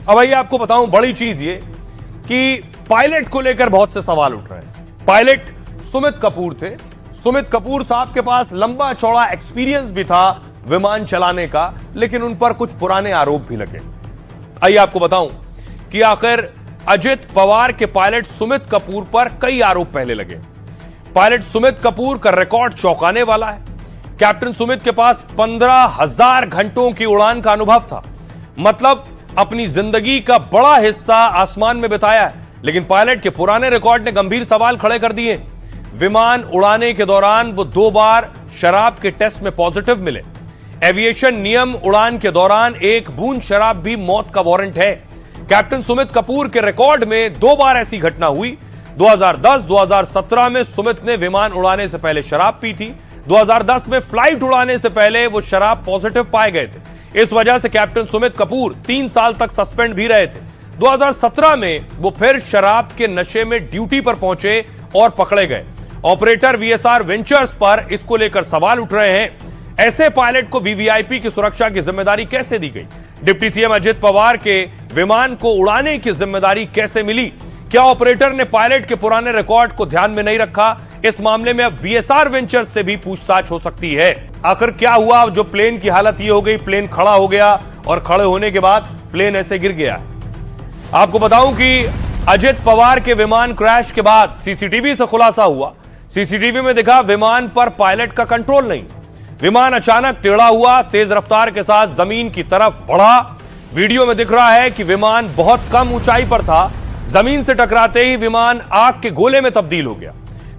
अब आइए आपको बताऊं बड़ी चीज ये कि पायलट को लेकर बहुत से सवाल उठ रहे हैं। पायलट सुमित कपूर थे। सुमित कपूर साहब के पास लंबा चौड़ा एक्सपीरियंस भी था विमान चलाने का, लेकिन उन पर कुछ पुराने आरोप भी लगे। आइए आपको बताऊं कि आखिर अजित पवार के पायलट सुमित कपूर पर कई आरोप पहले लगे। पायलट सुमित कपूर का रिकॉर्ड चौंकाने वाला है। कैप्टन सुमित के पास 15,000 घंटों की उड़ान का अनुभव था, मतलब अपनी जिंदगी का बड़ा हिस्सा आसमान में बिताया है। लेकिन पायलट के पुराने रिकॉर्ड ने गंभीर सवाल खड़े कर दिए। विमान उड़ाने के दौरान वो 2 बार शराब के टेस्ट में पॉजिटिव मिले। एविएशन नियम उड़ान के दौरान 1 बूंद शराब भी मौत का वारंट है। कैप्टन सुमित कपूर के रिकॉर्ड में 2 बार ऐसी घटना हुई। 2010-2017 में सुमित ने विमान उड़ाने से पहले शराब पी थी। 2010 में फ्लाइट उड़ाने से पहले वो शराब पॉजिटिव पाए गए थे। इस वजह से कैप्टन सुमित कपूर 3 साल तक सस्पेंड भी रहे थे। 2017 में वो फिर शराब के नशे में ड्यूटी पर पहुंचे और पकड़े गए। ऑपरेटर वीएसआर वेंचर्स पर इसको लेकर सवाल उठ रहे हैं। ऐसे पायलट को वीवीआईपी की सुरक्षा की जिम्मेदारी कैसे दी गई? डिप्टी सीएम अजित पवार के विमान को उड़ाने की जिम्मेदारी कैसे मिली? क्या ऑपरेटर ने पायलट के पुराने रिकॉर्ड को ध्यान में नहीं रखा? इस मामले में अब वीएसआर वेंचर्स से भी पूछताछ हो सकती है। आखिर क्या हुआ जो प्लेन की हालत ये हो गई, प्लेन खड़ा हो गया और खड़े होने के बाद प्लेन ऐसे गिर गया। आपको बताऊं कि अजित पवार के विमान क्रैश के बाद सीसीटीवी से खुलासा हुआ। सीसीटीवी में दिखा विमान पर पायलट का कंट्रोल नहीं। विमान अचानक टेढ़ा हुआ, तेज रफ्तार के साथ जमीन की तरफ बढ़ा। वीडियो में दिख रहा है कि विमान बहुत कम ऊंचाई पर था। जमीन से टकराते ही विमान आग के गोले में तब्दील हो गया।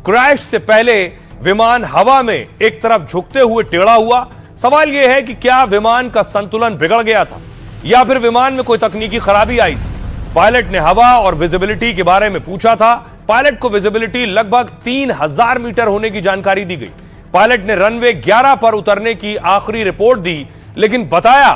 क्रैश से पहले विमान हवा में एक तरफ झुकते हुए टेढ़ा हुआ। सवाल यह है कि क्या विमान का संतुलन बिगड़ गया था या फिर विमान में कोई तकनीकी खराबी आई थी? पायलट ने हवा और विजिबिलिटी के बारे में पूछा था। पायलट को विजिबिलिटी लगभग 3000 मीटर होने की जानकारी दी गई। पायलट ने रनवे 11 पर उतरने की आखिरी रिपोर्ट दी, लेकिन बताया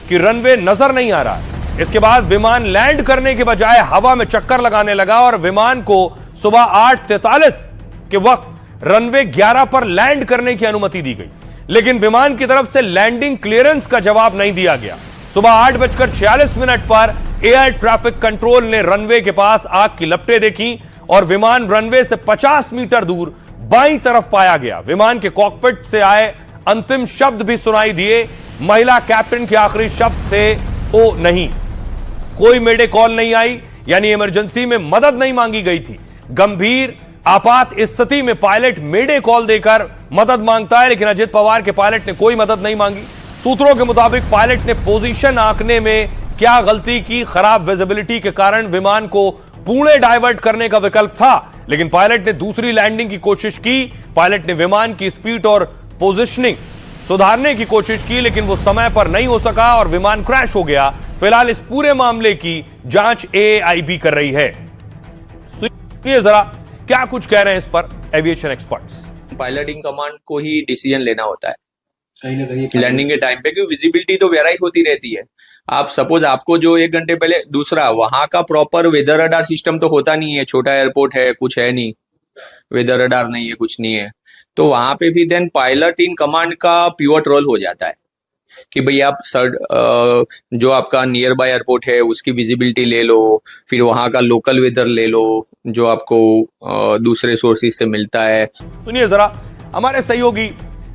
कि रनवे नजर नहीं आ रहा है। इसके बाद विमान लैंड करने के बजाय हवा में चक्कर लगाने लगा और विमान को सुबह 8:43 के वक्त रनवे 11 पर लैंड करने की अनुमति दी गई, लेकिन विमान की तरफ से लैंडिंग क्लियरेंस का जवाब नहीं दिया गया। सुबह 8:46 पर एयर ट्रैफिक कंट्रोल ने रनवे के पास आग की लपटें देखी और विमान रनवे से 50 मीटर दूर बाईं तरफ पाया गया। विमान के कॉकपिट से आए अंतिम शब्द भी सुनाई दिए। महिला कैप्टन के आखिरी शब्द थे, ओ नहीं। कोई मेडे कॉल नहीं आई, यानी इमरजेंसी में मदद नहीं मांगी गई थी। गंभीर आपात स्थिति में पायलट मेडे कॉल देकर मदद मांगता है, लेकिन अजित पवार के पायलट ने कोई मदद नहीं मांगी। सूत्रों के मुताबिक पायलट ने पोजीशन आंकने में क्या गलती की? खराब विजिबिलिटी के कारण विमान को पुणे डाइवर्ट करने का विकल्प था, लेकिन पायलट ने दूसरी लैंडिंग की कोशिश की। पायलट ने विमान की स्पीड और पोजीशनिंग सुधारने की कोशिश की, लेकिन वो समय पर नहीं हो सका और विमान क्रैश हो गया। फिलहाल इस पूरे मामले की जांच एआईबी कर रही है। सुनिए जरा क्या कुछ कह रहे हैं इस पर aviation experts. Pilot in command को ही डिसीजन लेना होता है कहीं ना कहीं लैंडिंग के टाइम पे, क्योंकि विजिबिलिटी तो वेराई होती रहती है। आप सपोज आपको जो 1 घंटे पहले, दूसरा वहां का प्रॉपर वेदर रडार सिस्टम तो होता नहीं है, छोटा एयरपोर्ट है, कुछ है नहीं, वेदर रडार नहीं है, कुछ नहीं है, तो वहां पे भी देन पायलट इन कमांड का पिवट रोल हो जाता है कि भाई आप जो आपका नियर बाय एयरपोर्ट है उसकी विजिबिलिटी ले लो, फिर वहां का लोकल वेदर ले लो जो आपको दूसरे सोर्सेज से मिलता है। सुनिए जरा, हमारे सहयोगी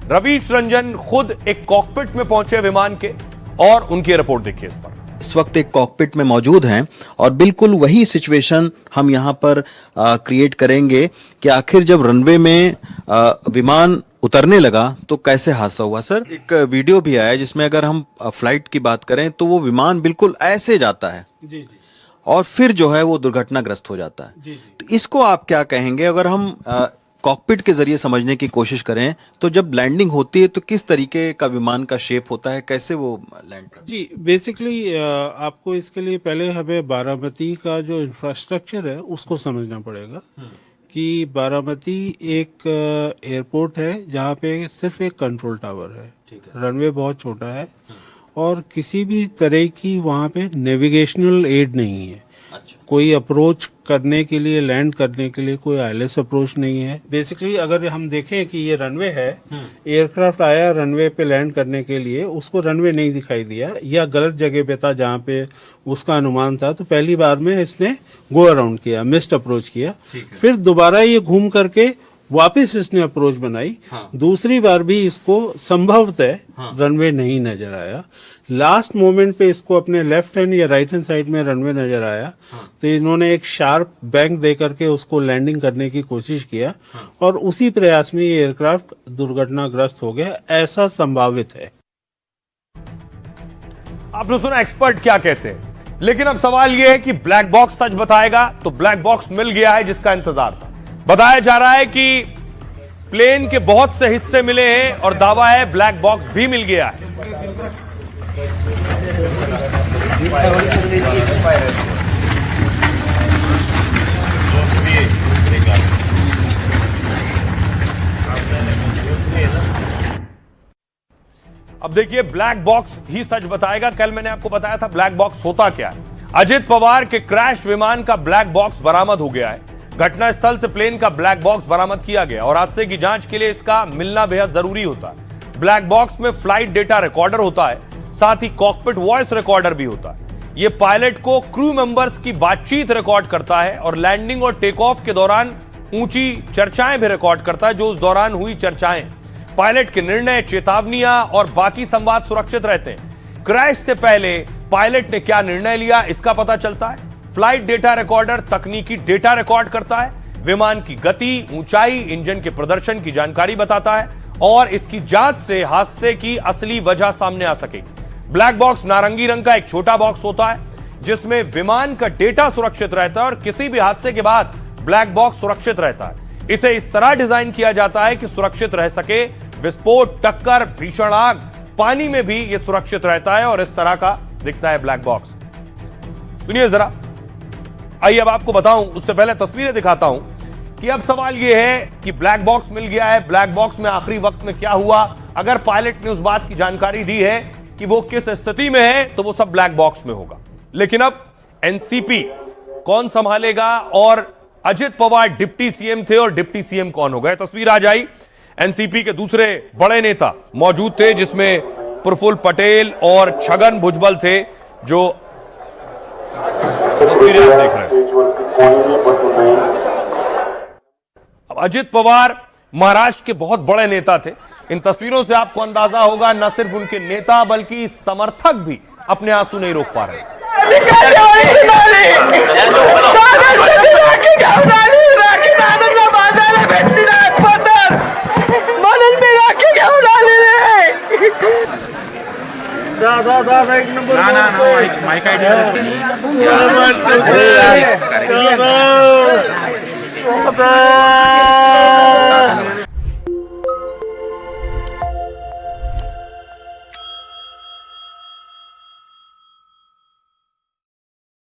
रवीश रंजन खुद एक कॉकपिट में पहुंचे विमान के और उनकी रिपोर्ट देखिए इस पर। इस वक्त एक कॉकपिट में मौजूद हैं और बिल्कुल वही सिचुएशन हम यहाँ पर क्रिएट करेंगे कि आखिर जब रनवे में विमान उतरने लगा तो कैसे हादसा हुआ। सर, एक वीडियो भी आया जिसमें अगर हम फ्लाइट की बात करें तो वो विमान बिल्कुल ऐसे जाता है जी, और फिर जो है वो दुर्घटनाग्रस्त हो जाता है जी। तो इसको आप क्या कहेंगे? अगर हम कॉकपिट के जरिए समझने की कोशिश करें तो जब लैंडिंग होती है तो किस तरीके का विमान का शेप होता है, कैसे वो लैंड करता है? जी, बेसिकली आपको इसके लिए पहले हमें बारामती का जो इंफ्रास्ट्रक्चर है उसको समझना पड़ेगा कि बारामती एक एयरपोर्ट है जहाँ पे सिर्फ एक कंट्रोल टावर है, रनवे बहुत छोटा है और किसी भी तरह की वहाँ पे नेविगेशनल एड नहीं है। कोई अप्रोच करने के लिए, लैंड करने के लिए कोई आईएलएस अप्रोच नहीं है। बेसिकली अगर हम देखें कि ये रनवे है, एयरक्राफ्ट आया रनवे पे लैंड करने के लिए, उसको रनवे नहीं दिखाई दिया या गलत जगह पे था जहाँ पे उसका अनुमान था, तो पहली बार में इसने गो अराउंड किया, मिस्ड अप्रोच किया। फिर दोबारा ये घूम करके वापस इसने अप्रोच बनाई। दूसरी बार भी इसको संभवतः रनवे नहीं नजर आया। लास्ट मोमेंट पे इसको अपने लेफ्ट हैंड या राइट हैंड साइड में रनवे नजर आया, तो इन्होंने एक शार्प बैंक दे करके उसको लैंडिंग करने की कोशिश किया और उसी प्रयास में ये एयरक्राफ्ट दुर्घटनाग्रस्त हो गया, ऐसा संभावित है। आपने सुना एक्सपर्ट क्या कहते हैं, लेकिन अब सवाल यह है कि ब्लैक बॉक्स सच बताएगा, तो ब्लैक बॉक्स मिल गया है जिसका इंतजार था। बताया जा रहा है कि प्लेन के बहुत से हिस्से मिले हैं और दावा है ब्लैक बॉक्स भी मिल गया है। अब देखिए, ब्लैक बॉक्स ही सच बताएगा। कल मैंने आपको बताया था ब्लैक बॉक्स होता क्या है। अजित पवार के क्रैश विमान का ब्लैक बॉक्स बरामद हो गया है। घटना स्थल से प्लेन का ब्लैक बॉक्स बरामद किया गया और हादसे की जांच के लिए इसका मिलना बेहद जरूरी होता है। ब्लैक बॉक्स में फ्लाइट डेटा रिकॉर्डर होता है, साथ ही कॉकपिट वॉइस रिकॉर्डर भी होता है। यह पायलट को क्रू मेंबर्स की बातचीत रिकॉर्ड करता है और लैंडिंग और टेक ऑफ के दौरान ऊंची चर्चाएं भी रिकॉर्ड करता है, जो उस दौरान हुई चर्चाएं। पायलट के निर्णय, चेतावनियां और बाकी संवाद सुरक्षित रहते हैं। क्रैश से पहले पायलट ने क्या निर्णय लिया, इसका पता चलता है। फ्लाइट डेटा रिकॉर्डर तकनीकी डेटा रिकॉर्ड करता है, विमान की गति, ऊंचाई, इंजन के प्रदर्शन की जानकारी बताता है और इसकी जांच से हादसे की असली वजह सामने आ सकेगी। ब्लैक बॉक्स नारंगी रंग का एक छोटा बॉक्स होता है जिसमें विमान का डेटा सुरक्षित रहता है और किसी भी हादसे के बाद ब्लैक बॉक्स सुरक्षित रहता है। इसे इस तरह डिजाइन किया जाता है कि सुरक्षित रह सके। विस्फोट, टक्कर, भीषण आग, पानी में भी यह सुरक्षित रहता है और इस तरह का दिखता है ब्लैक बॉक्स। सुनिए जरा, आइए अब आपको बताऊं, उससे पहले तस्वीरें दिखाता हूं कि अब सवाल यह है कि ब्लैक बॉक्स मिल गया है। ब्लैक बॉक्स में आखिरी वक्त में क्या हुआ? अगर पायलट ने उस बात की जानकारी दी है कि वो किस स्थिति में है, तो वो सब ब्लैक बॉक्स में होगा। लेकिन अब एनसीपी कौन संभालेगा और अजित पवार डिप्टी सीएम थे और डिप्टी सीएम कौन हो गए? तस्वीर आ जाई। एनसीपी के दूसरे बड़े नेता मौजूद थे जिसमें प्रफुल्ल पटेल और छगन भुजबल थे, जो तस्वीरें आप देख रहे हैं। अब अजित पवार महाराष्ट्र के बहुत बड़े नेता थे। इन तस्वीरों से आपको अंदाजा होगा, न सिर्फ उनके नेता बल्कि समर्थक भी अपने आंसू नहीं रोक पा रहे। माइक